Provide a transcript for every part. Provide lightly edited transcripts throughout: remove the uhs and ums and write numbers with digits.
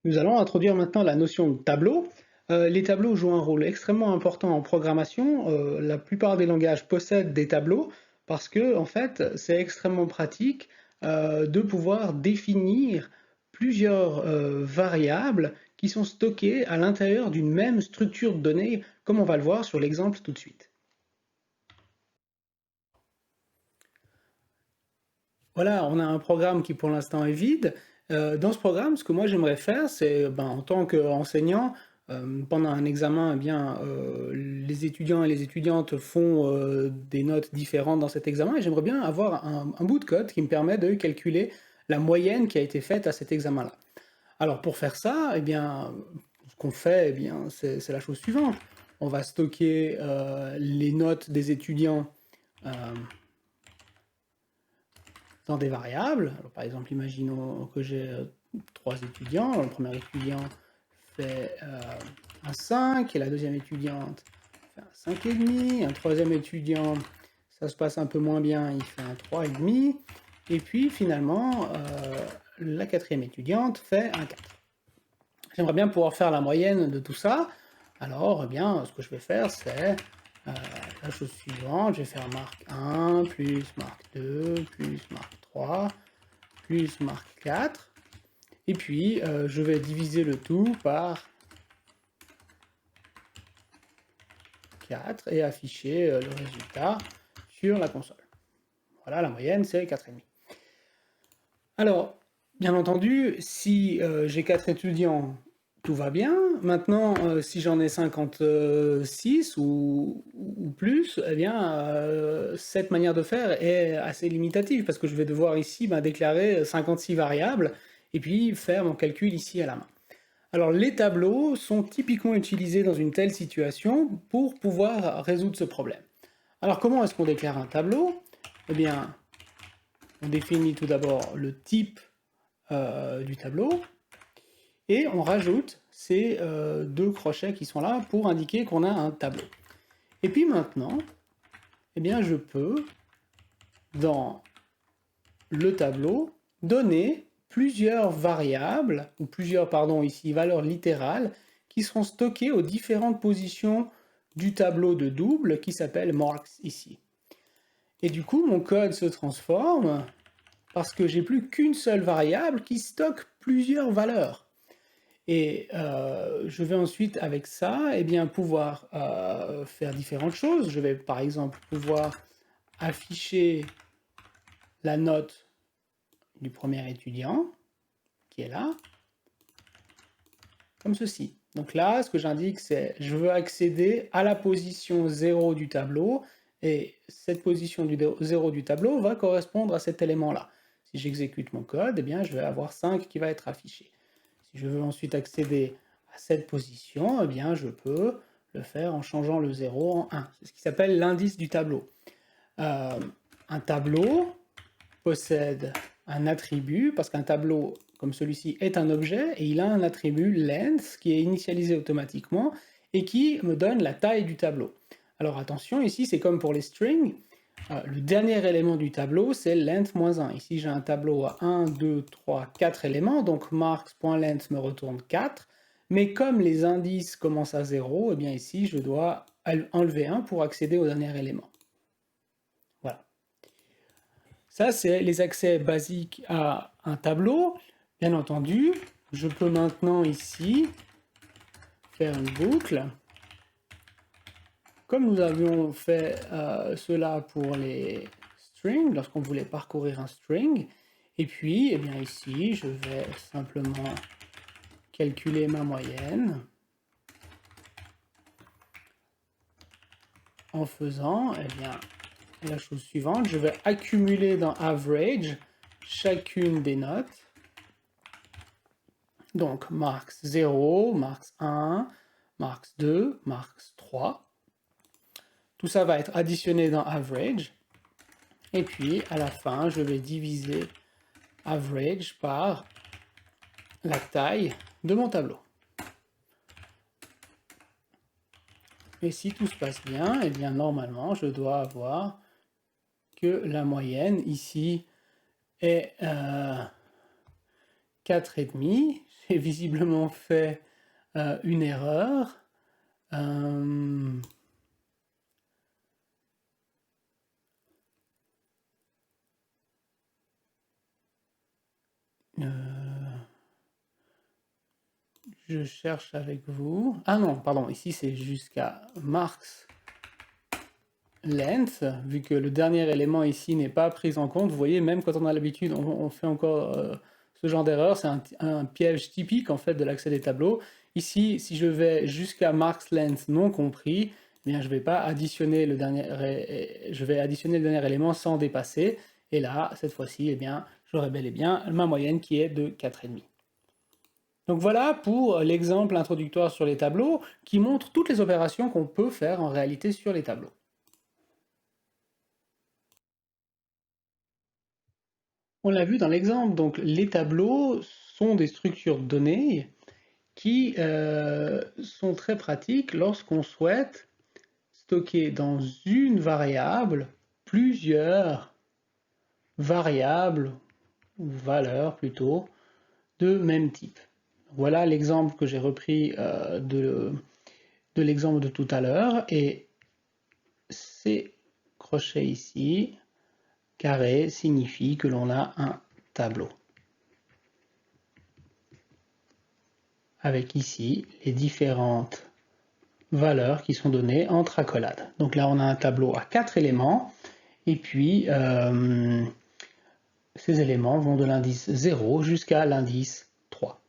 Nous allons introduire maintenant la notion de tableau. Les tableaux jouent un rôle extrêmement important en programmation. La plupart des langages possèdent des tableaux parce que, en fait, c'est extrêmement pratique de pouvoir définir plusieurs variables qui sont stockées à l'intérieur d'une même structure de données, comme on va le voir sur l'exemple tout de suite. Voilà, on a un programme qui pour l'instant est vide. Dans ce programme, ce que moi j'aimerais faire, c'est, en tant qu'enseignant, pendant un examen, les étudiants et les étudiantes font des notes différentes dans cet examen, et j'aimerais bien avoir un bout de code qui me permet de calculer la moyenne qui a été faite à cet examen-là. Alors pour faire ça, ce qu'on fait, c'est la chose suivante. On va stocker les notes des étudiants euh, dans des variables. Alors, par exemple, imaginons que j'ai trois étudiants. Le premier étudiant fait un 5 et la deuxième étudiante fait un 5,5. Un troisième étudiant, ça se passe un peu moins bien, il fait un 3,5. Et puis finalement, la quatrième étudiante fait un 4. J'aimerais bien pouvoir faire la moyenne de tout ça. Alors, ce que je vais faire, c'est la chose suivante. Je vais faire marque 1, plus marque 2, plus marque 3, plus marque 4. Et puis, je vais diviser le tout par 4 et afficher le résultat sur la console. Voilà, la moyenne, c'est 4,5. Alors, bien entendu, si j'ai 4 étudiants, tout va bien. Maintenant, si j'en ai 56 ou plus, cette manière de faire est assez limitative parce que je vais devoir ici déclarer 56 variables et puis faire mon calcul ici à la main. Alors, les tableaux sont typiquement utilisés dans une telle situation pour pouvoir résoudre ce problème. Alors, comment est-ce qu'on déclare un tableau? Eh bien, on définit tout d'abord le type du tableau, et on rajoute ces deux crochets qui sont là pour indiquer qu'on a un tableau. Et puis maintenant, je peux, dans le tableau, donner plusieurs variables, ou plusieurs, pardon, ici, valeurs littérales, qui seront stockées aux différentes positions du tableau de double qui s'appelle marks ici. Et du coup, mon code se transforme parce que j'ai plus qu'une seule variable qui stocke plusieurs valeurs. Et je vais ensuite, avec ça, pouvoir faire différentes choses. Je vais, par exemple, pouvoir afficher la note du premier étudiant, qui est là, comme ceci. Donc là, ce que j'indique, c'est je veux accéder à la position 0 du tableau, et cette position du 0 du tableau va correspondre à cet élément-là. Si j'exécute mon code, je vais avoir 5 qui va être affiché. Si je veux ensuite accéder à cette position, je peux le faire en changeant le 0 en 1. C'est ce qui s'appelle l'indice du tableau. Un tableau possède un attribut, parce qu'un tableau comme celui-ci est un objet, et il a un attribut length qui est initialisé automatiquement et qui me donne la taille du tableau. Alors attention, ici c'est comme pour les strings, le dernier élément du tableau, c'est length moins 1. Ici, j'ai un tableau à 1, 2, 3, 4 éléments, donc marks.length me retourne 4. Mais comme les indices commencent à 0, ici, je dois enlever 1 pour accéder au dernier élément. Voilà. Ça, c'est les accès basiques à un tableau. Bien entendu, je peux maintenant ici faire une boucle. Comme nous avions fait cela pour les strings, lorsqu'on voulait parcourir un string, et puis, ici, je vais simplement calculer ma moyenne en faisant, la chose suivante, je vais accumuler dans average chacune des notes. Donc, marks 0, marks 1, marks 2, marks 3. Tout ça va être additionné dans average. Et puis, à la fin, je vais diviser average par la taille de mon tableau. Et si tout se passe bien, normalement, je dois avoir que la moyenne ici est 4,5. J'ai visiblement fait une erreur. Je cherche avec vous. Ah non, pardon, ici c'est jusqu'à marks length, vu que le dernier élément ici n'est pas pris en compte. Vous voyez, même quand on a l'habitude, on fait encore ce genre d'erreur. C'est un piège typique en fait de l'accès des tableaux. Ici, si je vais jusqu'à marks length non compris, eh bien, je vais pas additionner le dernier, je vais additionner le dernier élément sans dépasser. Et là, cette fois-ci, eh bien, j'aurai bel et bien ma moyenne qui est de 4,5. Donc voilà pour l'exemple introductoire sur les tableaux qui montre toutes les opérations qu'on peut faire en réalité sur les tableaux. On l'a vu dans l'exemple, donc les tableaux sont des structures de données qui sont très pratiques lorsqu'on souhaite stocker dans une variable plusieurs variables, ou valeurs plutôt, de même type. Voilà l'exemple que j'ai repris de l'exemple de tout à l'heure, et ces crochets ici, carré, signifie que l'on a un tableau. Avec ici les différentes valeurs qui sont données entre accolades. Donc là, on a un tableau à 4 éléments, et puis ces éléments vont de l'indice 0 jusqu'à l'indice 3.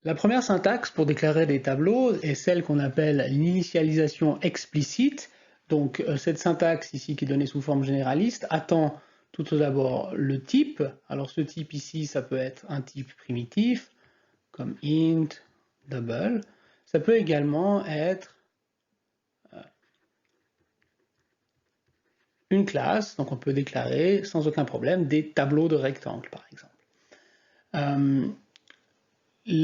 La première syntaxe pour déclarer des tableaux est celle qu'on appelle l'initialisation explicite. Donc cette syntaxe ici qui est donnée sous forme généraliste attend tout d'abord le type. Alors ce type ici, ça peut être un type primitif, comme int, double. Ça peut également être une classe, donc on peut déclarer sans aucun problème des tableaux de rectangles, par exemple.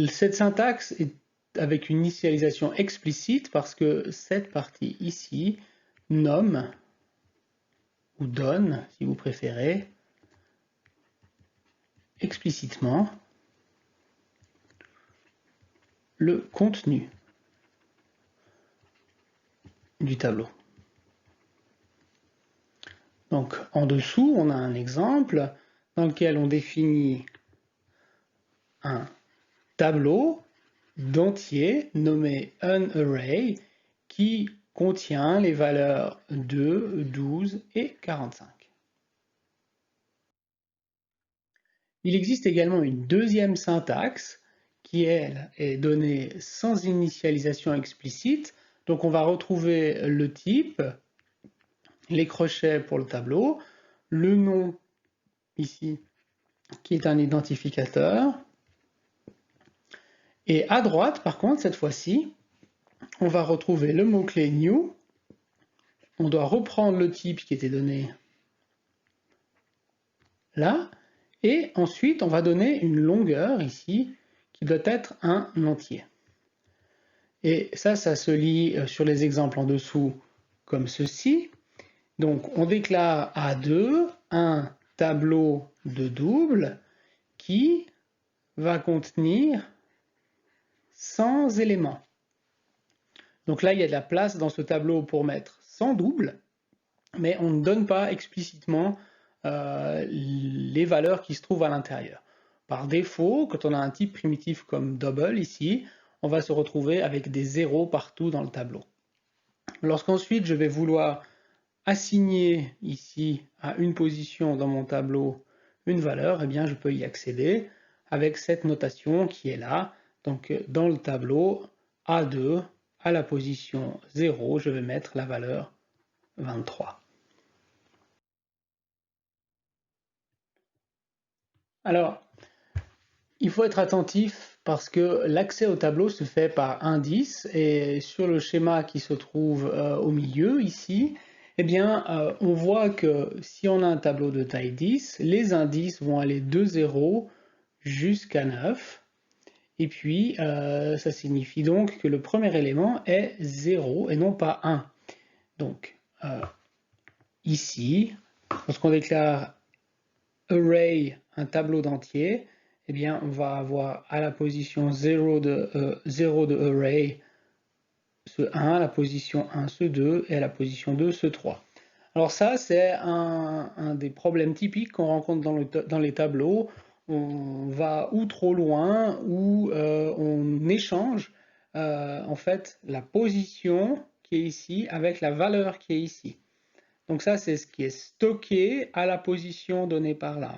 Cette syntaxe est avec une initialisation explicite parce que cette partie ici nomme, ou donne, si vous préférez, explicitement le contenu du tableau. Donc en dessous, on a un exemple dans lequel on définit un tableau d'entier nommé unArray qui contient les valeurs 2, 12 et 45. Il existe également une deuxième syntaxe qui, elle, est donnée sans initialisation explicite. Donc on va retrouver le type, les crochets pour le tableau, le nom ici qui est un identificateur. Et à droite, par contre, cette fois-ci, on va retrouver le mot-clé new. On doit reprendre le type qui était donné là. Et ensuite, on va donner une longueur ici qui doit être un entier. Et ça se lit sur les exemples en dessous comme ceci. Donc, on déclare A2 un tableau de double qui va contenir 100 éléments. Donc là, il y a de la place dans ce tableau pour mettre 100 doubles, mais on ne donne pas explicitement les valeurs qui se trouvent à l'intérieur. Par défaut, quand on a un type primitif comme double ici, on va se retrouver avec des zéros partout dans le tableau. Lorsqu'ensuite je vais vouloir assigner ici à une position dans mon tableau une valeur, eh bien je peux y accéder avec cette notation qui est là. Donc dans le tableau A2, à la position 0, je vais mettre la valeur 23. Alors, il faut être attentif parce que l'accès au tableau se fait par indice, et sur le schéma qui se trouve au milieu ici, eh bien, on voit que si on a un tableau de taille 10, les indices vont aller de 0 jusqu'à 9, et puis ça signifie donc que le premier élément est 0 et non pas 1. Donc, ici, lorsqu'on déclare array, un tableau d'entiers, eh bien, on va avoir à la position 0 de array ce 1, à la position 1 ce 2 et à la position 2 ce 3. Alors ça, c'est un des problèmes typiques qu'on rencontre dans les tableaux. On va ou trop loin, ou on échange en fait la position qui est ici avec la valeur qui est ici. Donc ça, c'est ce qui est stocké à la position donnée par là.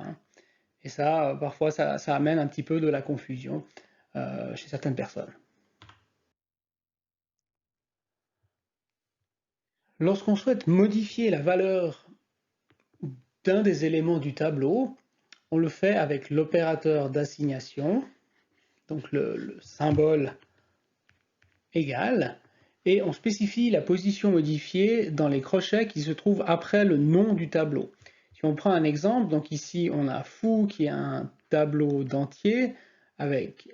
Et ça, parfois, ça amène un petit peu de la confusion chez certaines personnes. Lorsqu'on souhaite modifier la valeur d'un des éléments du tableau, on le fait avec l'opérateur d'assignation, donc le symbole égal, et on spécifie la position modifiée dans les crochets qui se trouvent après le nom du tableau. Si on prend un exemple, donc ici on a foo qui est un tableau d'entiers avec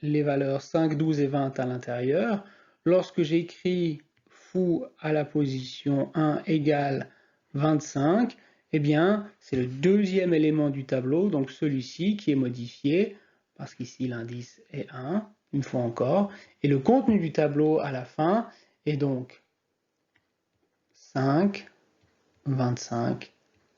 les valeurs 5, 12 et 20 à l'intérieur. Lorsque j'écris foo à la position 1 égale 25, eh bien c'est le deuxième élément du tableau, donc celui-ci qui est modifié, parce qu'ici l'indice est 1, une fois encore, et le contenu du tableau à la fin est donc 5, 25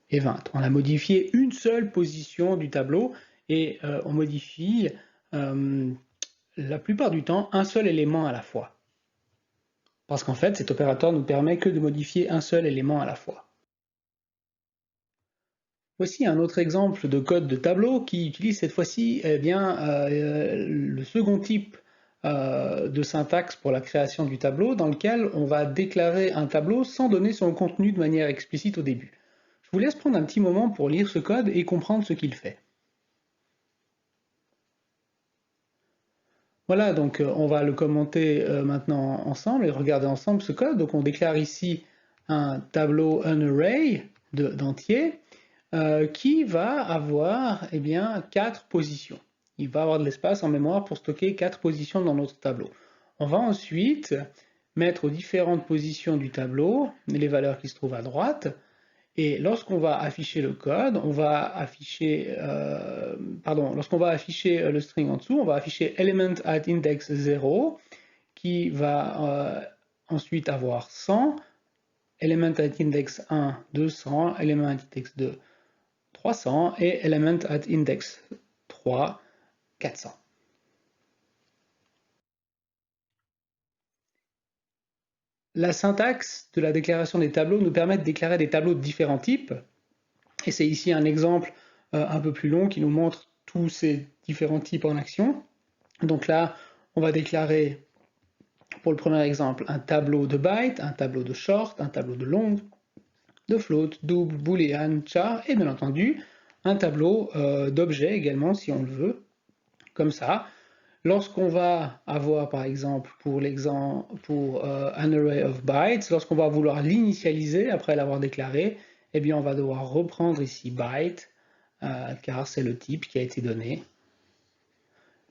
et 20. On a modifié une seule position du tableau et on modifie la plupart du temps un seul élément à la fois. Parce qu'en fait, cet opérateur ne nous permet que de modifier un seul élément à la fois. Voici un autre exemple de code de tableau qui utilise cette fois-ci le second type de syntaxe pour la création du tableau, dans lequel on va déclarer un tableau sans donner son contenu de manière explicite au début. Je vous laisse prendre un petit moment pour lire ce code et comprendre ce qu'il fait. Voilà, donc on va le commenter maintenant ensemble et regarder ensemble ce code. Donc on déclare ici un tableau, un array d'entiers qui va avoir 4 positions. Il va avoir de l'espace en mémoire pour stocker 4 positions dans notre tableau. On va ensuite mettre aux différentes positions du tableau les valeurs qui se trouvent à droite. Et lorsqu'on va afficher le code, on va afficher, lorsqu'on va afficher le string en dessous, on va afficher element at index 0 qui va ensuite avoir 100, element at index 1 200, element at index 2 300 et element at index 3 400. La syntaxe de la déclaration des tableaux nous permet de déclarer des tableaux de différents types. Et c'est ici un exemple un peu plus long qui nous montre tous ces différents types en action. Donc là, on va déclarer, pour le premier exemple, un tableau de byte, un tableau de short, un tableau de long, de float, double, boolean, char, et bien entendu, un tableau d'objets également, si on le veut, comme ça. Lorsqu'on va avoir, par exemple, pour un array of bytes, lorsqu'on va vouloir l'initialiser après l'avoir déclaré, eh bien on va devoir reprendre ici byte, car c'est le type qui a été donné.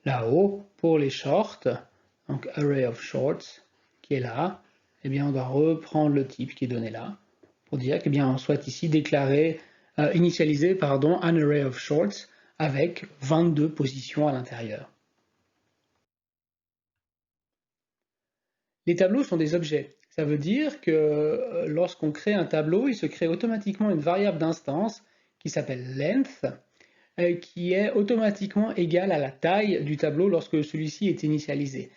Là-haut, pour les shorts, donc array of shorts, qui est là, eh bien on doit reprendre le type qui est donné là, pour dire qu'on souhaite ici initialiser un array of shorts avec 22 positions à l'intérieur. Les tableaux sont des objets. Ça veut dire que lorsqu'on crée un tableau, il se crée automatiquement une variable d'instance qui s'appelle length, qui est automatiquement égale à la taille du tableau lorsque celui-ci est initialisé.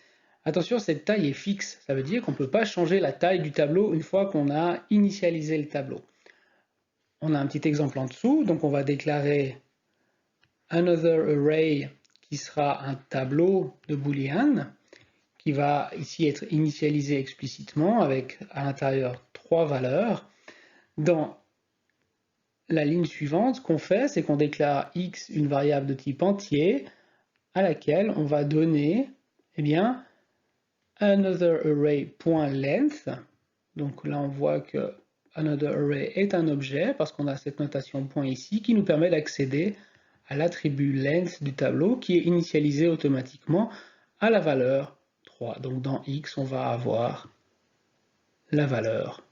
Attention, cette taille est fixe. Ça veut dire qu'on ne peut pas changer la taille du tableau une fois qu'on a initialisé le tableau. On a un petit exemple en dessous, donc on va déclarer another array qui sera un tableau de boolean, qui va ici être initialisé explicitement avec à l'intérieur 3 valeurs. Dans la ligne suivante, ce qu'on fait, c'est qu'on déclare x, une variable de type entier, à laquelle on va donner another array.length. Donc là, on voit que another array est un objet parce qu'on a cette notation point ici qui nous permet d'accéder à l'attribut length du tableau qui est initialisé automatiquement à la valeur 3. Donc dans x, on va avoir la valeur